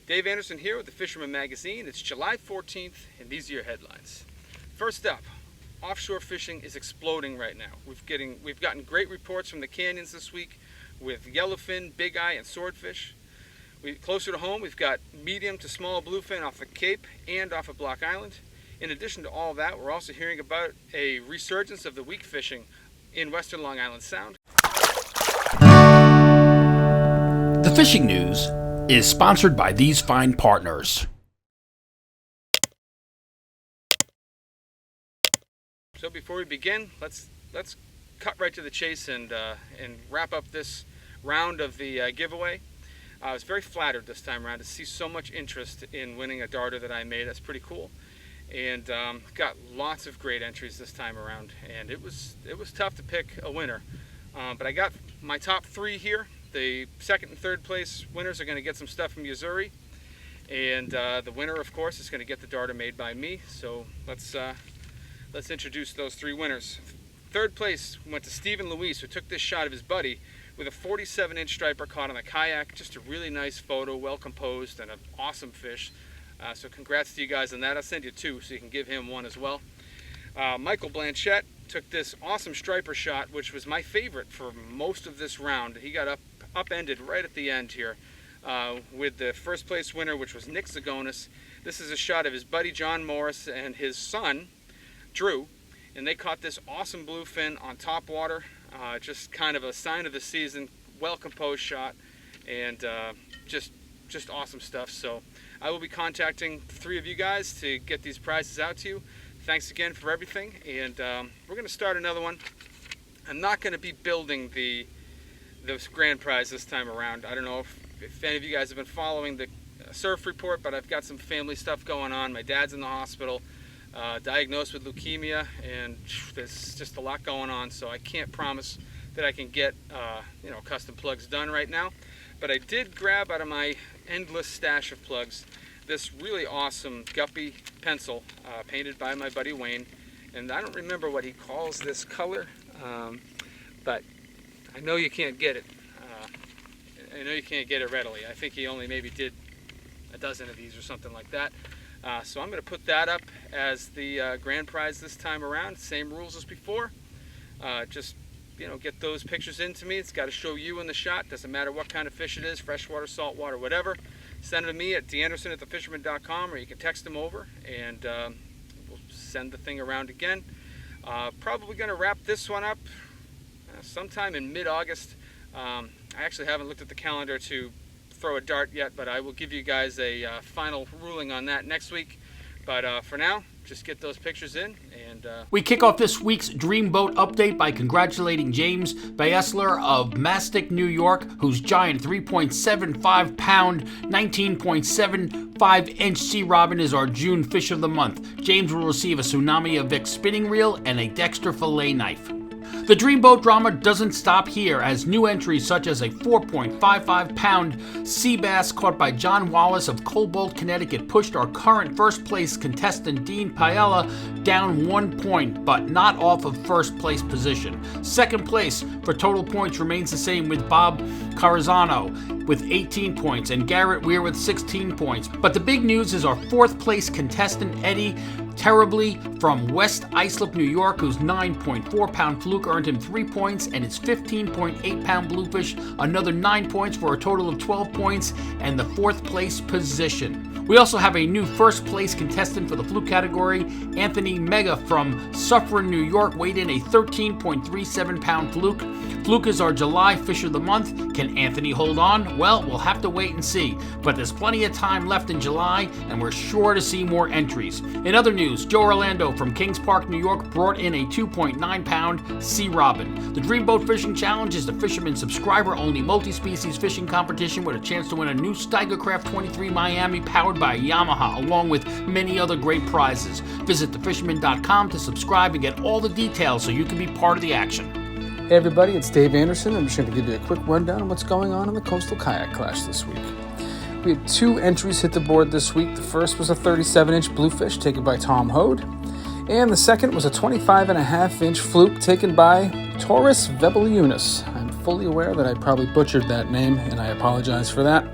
Dave Anderson here with the Fisherman magazine. It's July 14th, and these are your headlines. First up, offshore fishing is exploding right now. We've gotten great reports from the canyons this week with yellowfin, big eye, and swordfish. Closer to home, we've got medium to small bluefin off the Cape and off of Block Island. In addition to all that, we're also hearing about a resurgence of the week fishing in western Long Island Sound. The fishing news is sponsored by these fine partners. So before we begin, let's cut right to the chase and wrap up this round of the giveaway. I was very flattered this time around to see so much interest in winning a darter that I made. That's pretty cool, and got lots of great entries this time around. And it was tough to pick a winner, but I got my top three here. The second and third place winners are going to get some stuff from Missouri, and the winner, of course, is going to get the darter made by me. So let's introduce those three winners. Third place went to Stephen Luis, who took this shot of his buddy with a 47-inch striper caught on the Kayak. Just a really nice photo, well composed, and an awesome fish. So congrats to you guys on that. I'll send you two so you can give him one as well. Michael Blanchette took this awesome striper shot, which was my favorite for most of this round. He got upended right at the end here with the first place winner, which was Nick Zagonis. This is a shot of his buddy John Morris and his son Drew, and they caught this awesome bluefin on top water. Just kind of a sign of the season, well composed shot, and just awesome stuff. So I will be contacting the three of you guys to get these prizes out to you. Thanks again for everything, and we're going to start another one. I'm not going to be building the grand prize this time around. I don't know if any of you guys have been following the surf report, but I've got some family stuff going on. My dad's in the hospital, diagnosed with leukemia, and there's just a lot going on, so I can't promise that I can get custom plugs done right now. But I did grab out of my endless stash of plugs this really awesome guppy pencil painted by my buddy Wayne, and I don't remember what he calls this color, but I know you can't get it. I know you can't get it readily. I think he only maybe did a dozen of these or something like that. So I'm going to put that up as the grand prize this time around. Same rules as before. Just get those pictures into me. It's got to show you in the shot. Doesn't matter what kind of fish it is, freshwater, saltwater, whatever. Send it to me at danderson@thefisherman.com, or you can text them over, and we'll send the thing around again. Probably going to wrap this one up sometime in mid-August. I actually haven't looked at the calendar to throw a dart yet, but I will give you guys a final ruling on that next week. But for now, just get those pictures in. And we kick off this week's Dreamboat update by congratulating James Baesler of Mastic, New York, whose giant 3.75 pound, 19.75 inch sea robin is our June fish of the month. James will receive a Tsunami of Vic spinning reel and a Dexter fillet knife. The Dreamboat drama doesn't stop here, as new entries such as a 4.55 pound sea bass caught by John Wallace of Cobalt, Connecticut pushed our current first place contestant Dean Paella down 1 point, but not off of first place position. Second place for total points remains the same, with Bob Carazano with 18 points and Garrett Weir with 16 points. But the big news is our fourth place contestant Eddie Terribly from West Islip, New York, whose 9.4 pound fluke earned him 3 points, and his 15.8 pound bluefish another 9 points, for a total of 12 points and the fourth place position. We also have a new first place contestant for the fluke category. Anthony Mega from Suffern, New York, weighed in a 13.37 pound fluke. Fluke is our July fish of the month. Can Anthony hold on? Well, we'll have to wait and see. But there's plenty of time left in July, and we're sure to see more entries. In other news, Joe Orlando from Kings Park, New York, brought in a 2.9 pound sea robin. The Dreamboat Fishing Challenge is the Fisherman subscriber-only multi-species fishing competition with a chance to win a new Steigercraft 23 Miami powered by Yamaha, along with many other great prizes. Visit thefisherman.com to subscribe and get all the details so you can be part of the action. Hey everybody, it's Dave Anderson. I'm just going to give you a quick rundown on what's going on in the Coastal Kayak Clash this week. We had 2 entries hit the board this week. The first was a 37-inch bluefish taken by Tom Hode, and the second was a 25.5-inch fluke taken by Taurus Vebeliunas. I'm fully aware that I probably butchered that name, and I apologize for that.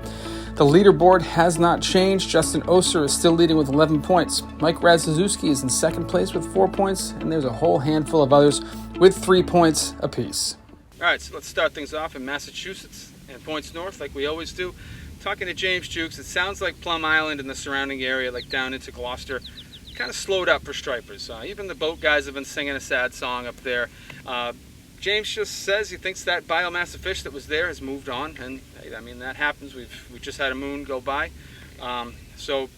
The leaderboard has not changed. Justin Oser is still leading with 11 points. Mike Radziszewski is in second place with 4 points, and there's a whole handful of others with 3 points apiece. All right, so let's start things off in Massachusetts and points north, like we always do. Talking to James Jukes, it sounds like Plum Island and the surrounding area, like down into Gloucester, kind of slowed up for stripers. Even the boat guys have been singing a sad song up there. James just says he thinks that biomass of fish that was there has moved on, and I mean that happens. We just had a moon go by, so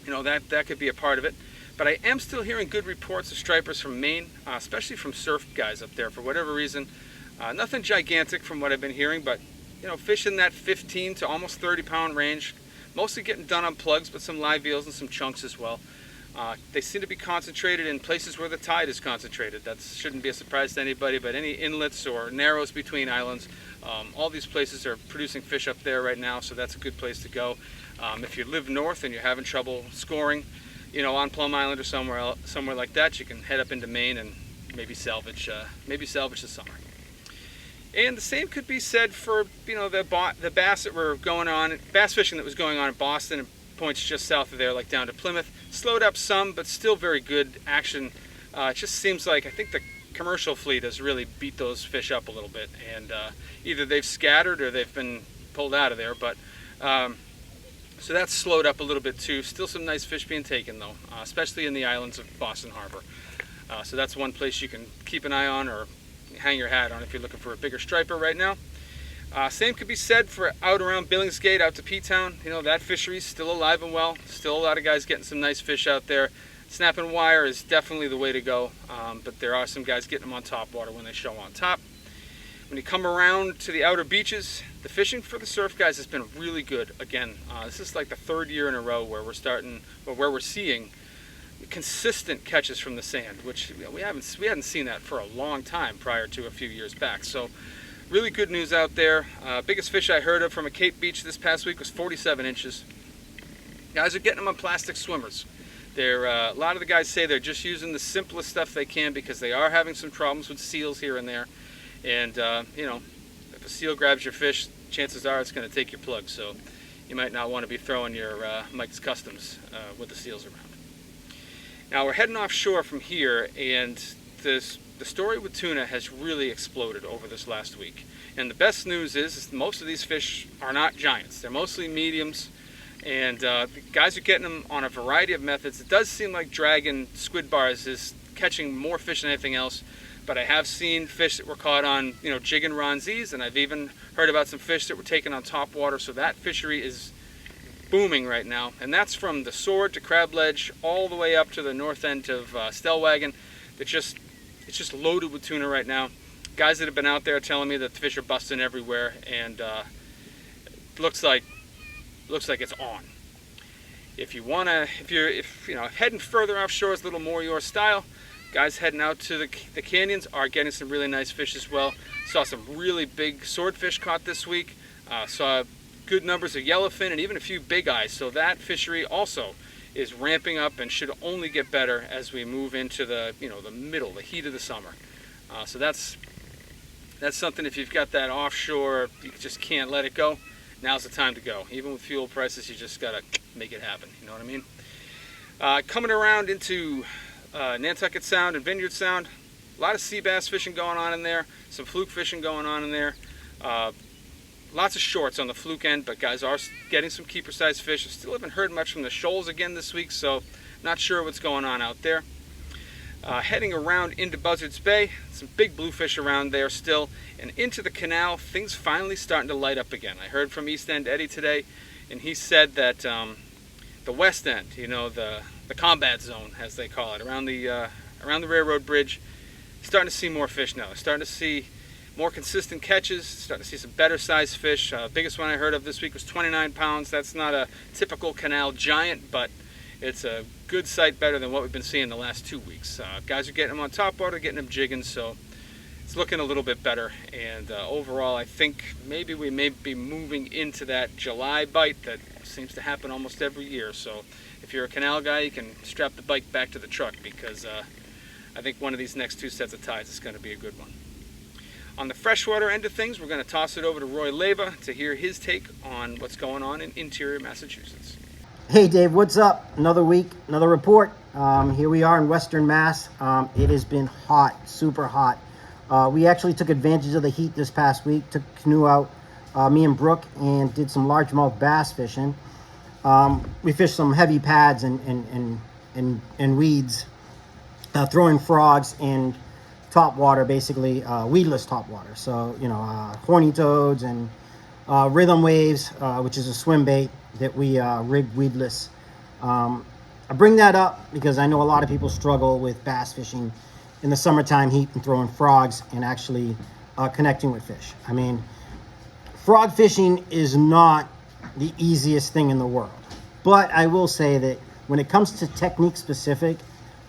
you know that could be a part of it. But I am still hearing good reports of stripers from Maine, especially from surf guys up there. For whatever reason, nothing gigantic from what I've been hearing, but you know, fish in that 15 to almost 30-pound range, mostly getting done on plugs, but some live eels and some chunks as well. They seem to be concentrated in places where the tide is concentrated. That shouldn't be a surprise to anybody, but any inlets or narrows between islands, all these places are producing fish up there right now, so that's a good place to go. If you live north and you're having trouble scoring, you know, on Plum Island or somewhere like that, you can head up into Maine and maybe salvage the summer. And the same could be said for, you know, the bass that were going on, bass fishing that was going on in Boston and points just south of there, like down to Plymouth. Slowed up some, but still very good action. It just seems like I think the commercial fleet has really beat those fish up a little bit, and either they've scattered or they've been pulled out of there. But so that's slowed up a little bit too. Still some nice fish being taken though, especially in the islands of Boston Harbor. So that's one place you can keep an eye on or hang your hat on if you're looking for a bigger striper right now. Same could be said for out around Billingsgate, out to P-Town. You know, that fishery's still alive and well. Still a lot of guys getting some nice fish out there. Snapping wire is definitely the way to go, but there are some guys getting them on top water when they show on top. When you come around to the outer beaches, the fishing for the surf guys has been really good. Again, this is like the third year in a row where we're seeing consistent catches from the sand, which we hadn't seen that for a long time prior to a few years back. So really good news out there. Biggest fish I heard of from a Cape beach this past week was 47 inches. Guys are getting them on plastic swimmers. A lot of the guys say they're just using the simplest stuff they can because they are having some problems with seals here and there. And you know, if a seal grabs your fish, chances are it's going to take your plug. So you might not want to be throwing your Mike's Customs with the seals around. Now we're heading offshore from here, and the story with tuna has really exploded over this last week. And the best news is most of these fish are not giants. They're mostly mediums, and the guys are getting them on a variety of methods. It does seem like dragging squid bars is catching more fish than anything else, but I have seen fish that were caught on, you know, jig and ronzees, and I've even heard about some fish that were taken on top water. So that fishery is booming right now, and that's from the Sword to Crab Ledge all the way up to the north end of Stellwagen. It's just loaded with tuna right now. Guys that have been out there are telling me that the fish are busting everywhere, and it looks like it's on. If you're heading further offshore is a little more your style. Guys heading out to the canyons are getting some really nice fish as well. Saw some really big swordfish caught this week. Saw good numbers of yellowfin and even a few big eyes. So that fishery also is ramping up and should only get better as we move into the heat of the summer. So that's something. If you've got that offshore, you just can't let it go. Now's the time to go. Even with fuel prices, you just gotta make it happen. You know what I mean? Coming around into Nantucket Sound and Vineyard Sound, a lot of sea bass fishing going on in there. Some fluke fishing going on in there. Lots of shorts on the fluke end, but guys are getting some keeper-sized fish. I still haven't heard much from the shoals again this week, so not sure what's going on out there. Heading around into Buzzards Bay, some big bluefish around there still, and into the canal, things finally starting to light up again. I heard from East End Eddie today, and he said that the west end, you know, the combat zone, as they call it, around the railroad bridge, starting to see more fish now. Starting to see more consistent catches, starting to see some better sized fish. Biggest one I heard of this week was 29 pounds. That's not a typical canal giant, but it's a good sight better than what we've been seeing the last 2 weeks. Guys are getting them on top water, getting them jigging, so it's looking a little bit better. And overall, I think maybe we may be moving into that July bite that seems to happen almost every year. So if you're a canal guy, you can strap the bike back to the truck, because I think one of these next two sets of tides is going to be a good one. On the freshwater end of things, we're going to toss it over to Roy Leyve to hear his take on what's going on in interior Massachusetts. Hey Dave, what's up? Another week, another report. Here we are in Western Mass. It has been hot, super hot. We actually took advantage of the heat this past week, took a canoe out, me and Brooke, and did some largemouth bass fishing. We fished some heavy pads and weeds, throwing frogs and top water, basically weedless top water. So, horny toads and rhythm waves, which is a swim bait that we rigged weedless. I bring that up because I know a lot of people struggle with bass fishing in the summertime heat and throwing frogs and actually connecting with fish. I mean, frog fishing is not the easiest thing in the world. But I will say that when it comes to technique specific,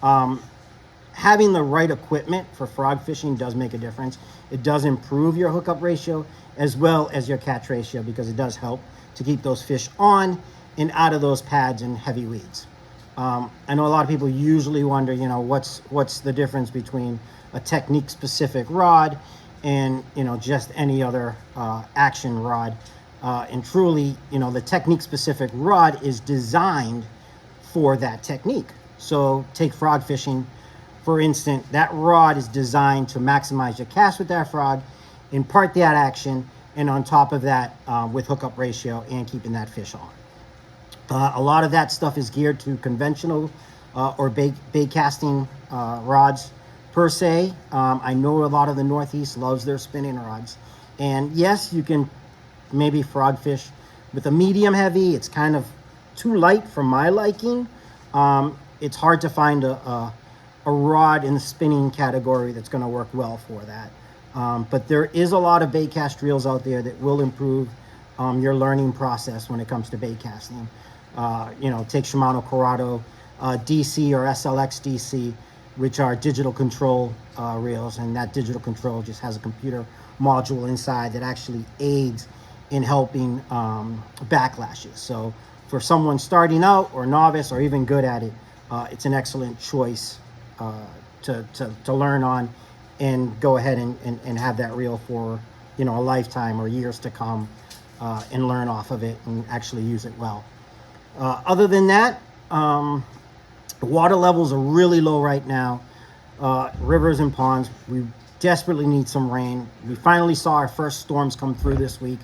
having the right equipment for frog fishing does make a difference. It does improve your hookup ratio as well as your catch ratio, because it does help to keep those fish on and out of those pads and heavy weeds. I know a lot of people usually wonder, what's the difference between a technique specific rod and, just any other action rod. And truly, the technique specific rod is designed for that technique. So take frog fishing, for instance. That rod is designed to maximize your cast with that frog, impart that action, and on top of that, with hookup ratio and keeping that fish on. A lot of that stuff is geared to conventional or bait casting rods per se. I know a lot of the Northeast loves their spinning rods. And yes, you can maybe frog fish with a medium heavy. It's kind of too light for my liking. It's hard to find a rod in the spinning category that's going to work well for that. But there is a lot of bait cast reels out there that will improve your learning process when it comes to bait casting. Take Shimano Corrado DC or SLX DC, which are digital control reels, and that digital control just has a computer module inside that actually aids in helping backlashes. So for someone starting out or novice or even good at it, it's an excellent choice to learn on and go ahead and have that reel for a lifetime or years to come, and learn off of it and actually use it well. Other than that, the water levels are really low right now. Rivers and ponds, we desperately need some rain. We finally saw our first storms come through this week,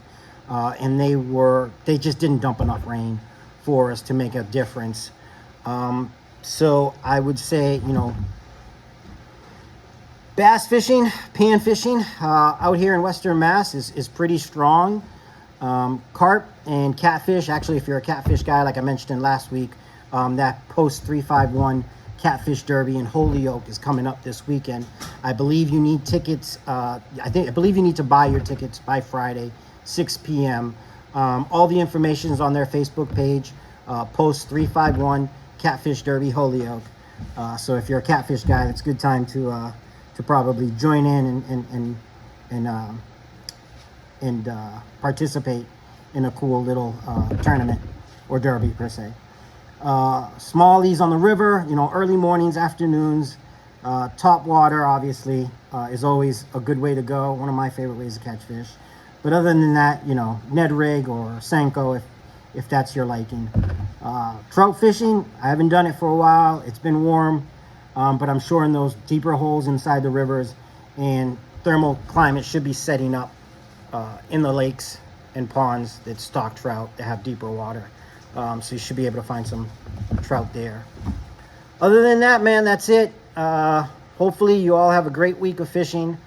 and they just didn't dump enough rain for us to make a difference. So I would say, bass fishing, pan fishing out here in Western Mass is pretty strong. Carp and catfish, actually, if you're a catfish guy, like I mentioned last week, that Post 351 Catfish Derby in Holyoke is coming up this weekend. I believe you need tickets. I believe you need to buy your tickets by Friday, 6 p.m. All the information is on their Facebook page, Post 351 Catfish Derby Holyoke. So if you're a catfish guy, it's a good time to probably join in and participate in a cool little tournament or derby per se. Smallies on the river, early mornings, afternoons. Top water, obviously, is always a good way to go. One of my favorite ways to catch fish. But other than that, Ned rig or Senko if that's your liking. Trout fishing, I haven't done it for a while. It's been warm, but I'm sure in those deeper holes inside the rivers and thermal climate should be setting up in the lakes and ponds that stock trout that have deeper water. So you should be able to find some trout there. Other than that, man, that's it. Hopefully you all have a great week of fishing.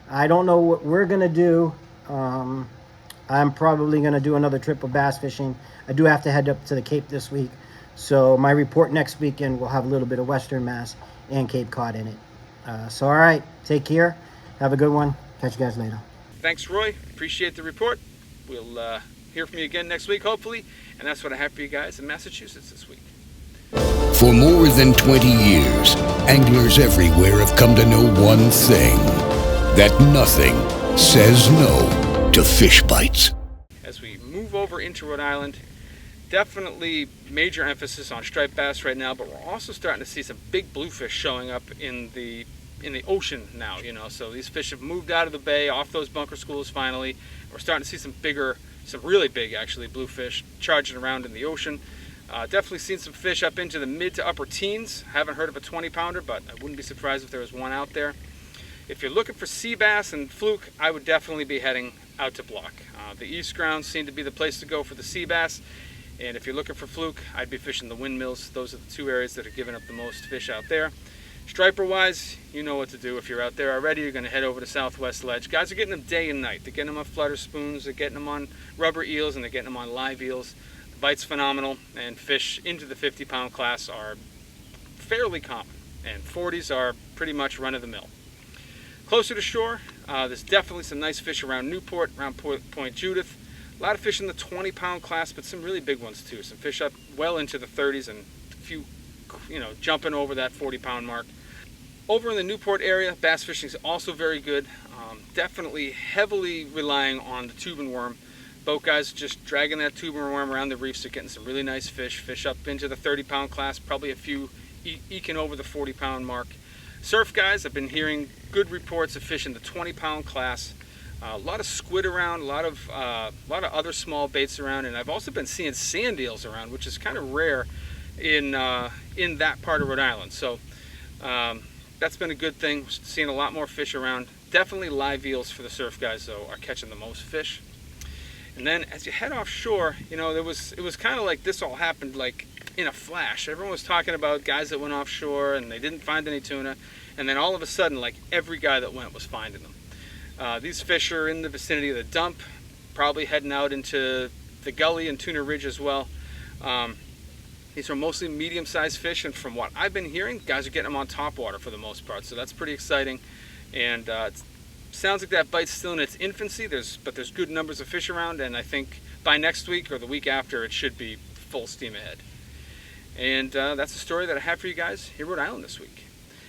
I don't know what we're going to do. I'm probably going to do another trip of bass fishing. I do have to head up to the Cape this week. So my report next weekend will have a little bit of Western Mass and Cape Cod in it. So all right, take care. Have a good one. Catch you guys later. Thanks, Roy. Appreciate the report. We'll hear from you again next week, hopefully. And that's what I have for you guys in Massachusetts this week. For more than 20 years, anglers everywhere have come to know one thing, that nothing says no to fish bites. As we move over into Rhode Island, definitely major emphasis on striped bass right now, but we're also starting to see some big bluefish showing up in the in the ocean now, so these fish have moved out of the bay, off those bunker schools finally. We're starting to see some really big actually, bluefish charging around in the ocean. Definitely seen some fish up into the mid to upper teens. Haven't heard of a 20-pounder, but I wouldn't be surprised if there was one out there. If you're looking for sea bass and fluke, I would definitely be heading out to Block. The east grounds seem to be the place to go for the sea bass. And if you're looking for fluke, I'd be fishing the windmills. Those are the two areas that are giving up the most fish out there. Striper-wise, you know what to do. If you're out there already, you're going to head over to Southwest Ledge. Guys are getting them day and night. They're getting them on flutter spoons, they're getting them on rubber eels, and they're getting them on live eels. The bite's phenomenal, and fish into the 50-pound class are fairly common, and 40s are pretty much run-of-the-mill. Closer to shore, there's definitely some nice fish around Newport, around Point Judith. A lot of fish in the 20-pound class, but some really big ones too. Some fish up well into the 30s and a few, jumping over that 40-pound mark. Over in the Newport area, bass fishing is also very good. Definitely heavily relying on the tube and worm. Boat guys just dragging that tube and worm around the reefs. They're getting some really nice fish up into the 30-pound class, probably a few eking over the 40-pound mark. Surf guys, I've been hearing good reports of fish in the 20-pound class. A lot of squid around, a lot of other small baits around, and I've also been seeing sand eels around, which is kind of rare in that part of Rhode Island. So that's been a good thing. We're seeing a lot more fish around. Definitely live eels for the surf guys, though, are catching the most fish. And then as you head offshore, it was kind of like this all happened like in a flash. Everyone was talking about guys that went offshore and they didn't find any tuna, and then all of a sudden, like every guy that went was finding them. These fish are in the vicinity of the dump, probably heading out into the gully and Tuna Ridge as well. These are mostly medium-sized fish, and from what I've been hearing, guys are getting them on top water for the most part, so that's pretty exciting. And it sounds like that bite's still in its infancy, but there's good numbers of fish around, and I think by next week or the week after, it should be full steam ahead. And that's the story that I have for you guys here in Rhode Island this week.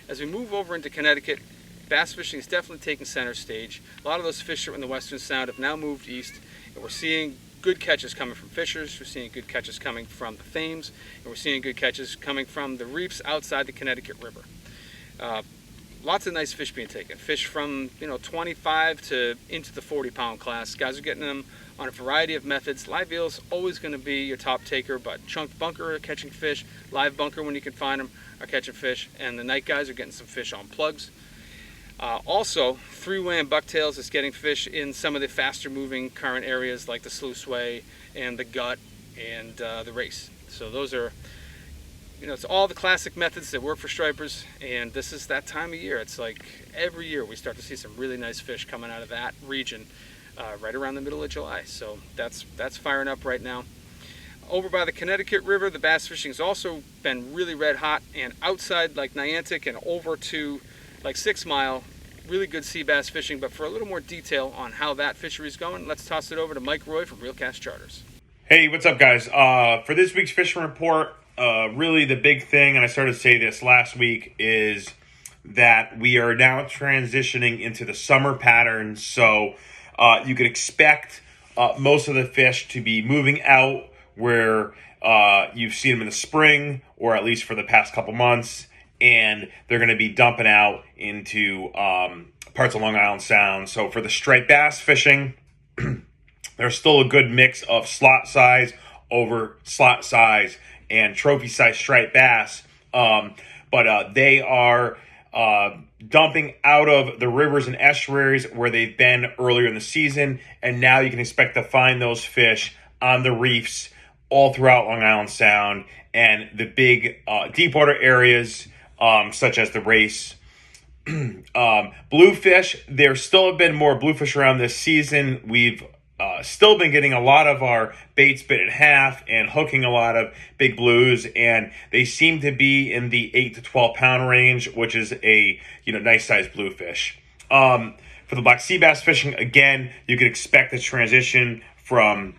As we move over into Connecticut, bass fishing is definitely taking center stage. A lot of those fish that were in the Western Sound have now moved east, and we're seeing good catches coming from fishers, we're seeing good catches coming from the Thames, and we're seeing good catches coming from the reefs outside the Connecticut River. Lots of nice fish being taken. Fish from 25 to into the 40-pound class. Guys are getting them on a variety of methods. Live eels always going to be your top taker, but chunked bunker are catching fish. Live bunker, when you can find them, are catching fish, and the night guys are getting some fish on plugs. Also, three-way and bucktails is getting fish in some of the faster-moving current areas like the sluiceway and the gut and the race. So those are, it's all the classic methods that work for stripers, and this is that time of year. It's like every year we start to see some really nice fish coming out of that region right around the middle of July. So that's firing up right now. Over by the Connecticut River, the bass fishing's also been really red hot, and outside like Niantic and over to like 6 Mile, really good sea bass fishing. But for a little more detail on how that fishery's going, let's toss it over to Mike Roy from Reelcast Charters. Hey, what's up, guys? For this week's Fisherman Report, really the big thing, and I started to say this last week, is that we are now transitioning into the summer pattern. So you can expect most of the fish to be moving out where you've seen them in the spring, or at least for the past couple months, and they're going to be dumping out into parts of Long Island Sound. So for the striped bass fishing, there's still a good mix of slot size over slot size and trophy size striped bass, but they are dumping out of the rivers and estuaries where they've been earlier in the season, and now you can expect to find those fish on the reefs all throughout Long Island Sound and the big deep water areas such as the race. Bluefish, there still have been more bluefish around this season. We've still been getting a lot of our baits bit in half and hooking a lot of big blues, and they seem to be in the 8 to 12 pound range, which is a nice sized bluefish. For the black sea bass fishing, again, you can expect a transition from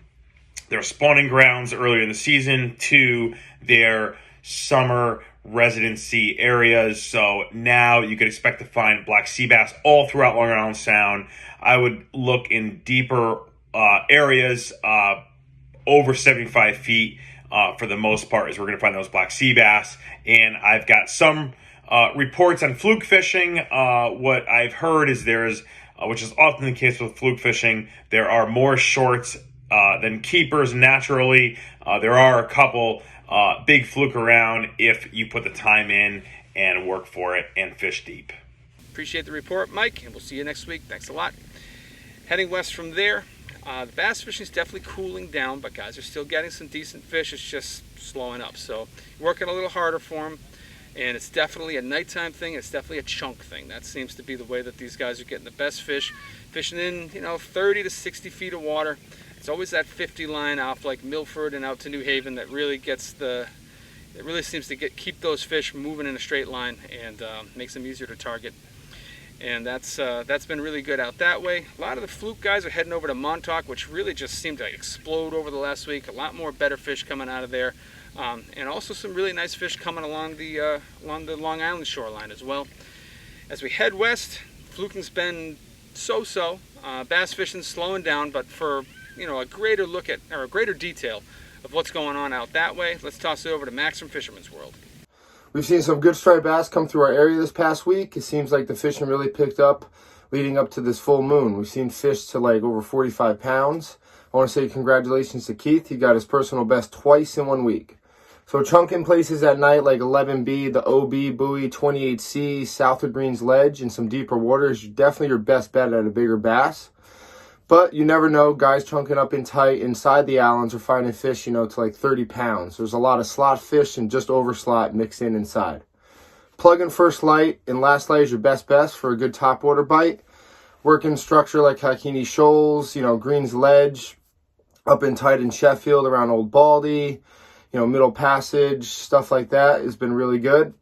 their spawning grounds earlier in the season to their summer residency areas. So now you can expect to find black sea bass all throughout Long Island Sound. I would look in deeper areas over 75 feet for the most part is where we're going to find those black sea bass. And I've got some reports on fluke fishing. What I've heard is which is often the case with fluke fishing, there are more shorts than keepers naturally. There are a couple big fluke around if you put the time in and work for it and fish deep. Appreciate the report, Mike, and we'll see you next week. Thanks a lot. Heading west from there, the bass fishing is definitely cooling down, but guys are still getting some decent fish. It's just slowing up. So working a little harder for them, and it's definitely a nighttime thing. It's definitely a chunk thing. That seems to be the way that these guys are getting the best fish, fishing in 30 to 60 feet of water. It's always that 50 line off like Milford and out to New Haven that really seems to keep those fish moving in a straight line and makes them easier to target. And that's been really good out that way. A lot of the fluke guys are heading over to Montauk, which really just seemed to explode over the last week. A lot more better fish coming out of there, and also some really nice fish coming along the Long Island shoreline as well. As we head west, fluking's been so-so. Bass fishing's slowing down, but for a greater look at, or a greater detail of what's going on out that way, let's toss it over to Max from Fisherman's World. We've seen some good striped bass come through our area this past week. It seems like the fishing really picked up leading up to this full moon. We've seen fish to like over 45 pounds. I want to say congratulations to Keith. He got his personal best twice in 1 week. So chunking places at night like 11B, the OB buoy, 28C, Southwood Greens Ledge, and some deeper waters, definitely your best bet at a bigger bass. But you never know, guys chunking up in tight inside the islands are finding fish, to like 30 pounds. There's a lot of slot fish and just over slot mixed in inside. Plug-in first light and last light is your best for a good topwater bite. Working structure like Hakini Shoals, Greens Ledge, up in tight in Sheffield around Old Baldy, Middle Passage, stuff like that has been really good.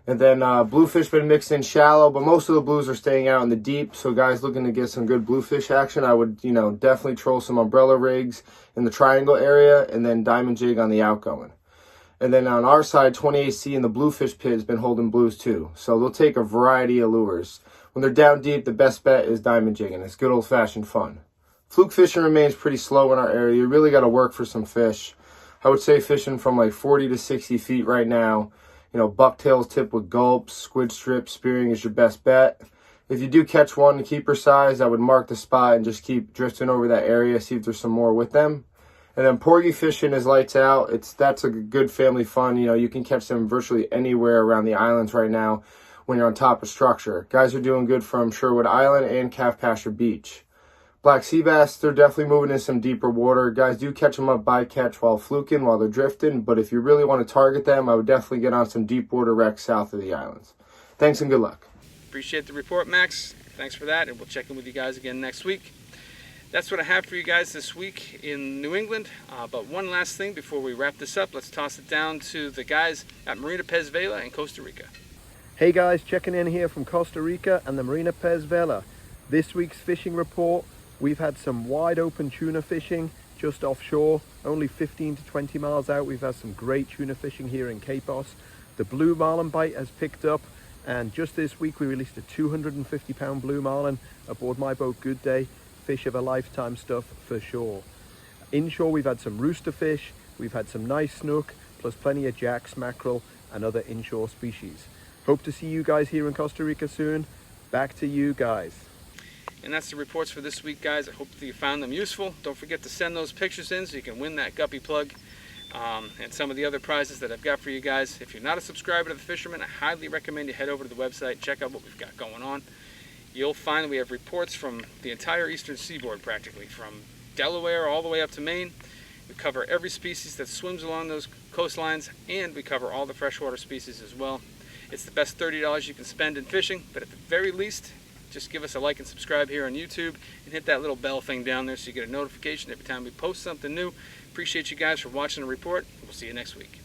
And then bluefish been mixed in shallow, but most of the blues are staying out in the deep. So guys looking to get some good bluefish action, I would, definitely troll some umbrella rigs in the triangle area and then diamond jig on the outgoing. And then on our side, 28C and the bluefish pit has been holding blues too. So they'll take a variety of lures. When they're down deep, the best bet is diamond jigging. It's good old fashioned fun. Fluke fishing remains pretty slow in our area. You really got to work for some fish. I would say fishing from like 40 to 60 feet right now. Bucktails tipped with gulps, squid strip, spearing is your best bet. If you do catch one to keeper size, I would mark the spot and just keep drifting over that area, see if there's some more with them. And then porgy fishing is lights out. That's a good family fun. You can catch them virtually anywhere around the islands right now when you're on top of structure. Guys are doing good from Sherwood Island and Calf Pasture Beach. Black sea bass, they're definitely moving in some deeper water. Guys do catch them up by catch while fluking, while they're drifting. But if you really want to target them, I would definitely get on some deep water wrecks south of the islands. Thanks and good luck. Appreciate the report, Max. Thanks for that, and we'll check in with you guys again next week. That's what I have for you guys this week in New England. But one last thing before we wrap this up, let's toss it down to the guys at Marina Pez Vela in Costa Rica. Hey guys, checking in here from Costa Rica and the Marina Pez Vela. This week's fishing report. We've had some wide open tuna fishing just offshore, only 15 to 20 miles out. We've had some great tuna fishing here in Capos. The blue marlin bite has picked up, and just this week we released a 250-pound blue marlin aboard my boat Good Day. Fish of a lifetime stuff for sure. Inshore we've had some rooster fish, we've had some nice snook, plus plenty of jacks, mackerel and other inshore species. Hope to see you guys here in Costa Rica soon. Back to you guys. And that's the reports for this week, guys. I hope that you found them useful. Don't forget to send those pictures in so you can win that guppy plug and some of the other prizes that I've got for you guys. If you're not a subscriber to the Fisherman, I highly recommend you head over to the website, check out what we've got going on. You'll find we have reports from the entire eastern seaboard practically, from Delaware all the way up to Maine. We cover every species that swims along those coastlines, and we cover all the freshwater species as well. It's the best $30 you can spend in fishing, but at the very least, just give us a like and subscribe here on YouTube and hit that little bell thing down there so you get a notification every time we post something new. Appreciate you guys for watching the report. We'll see you next week.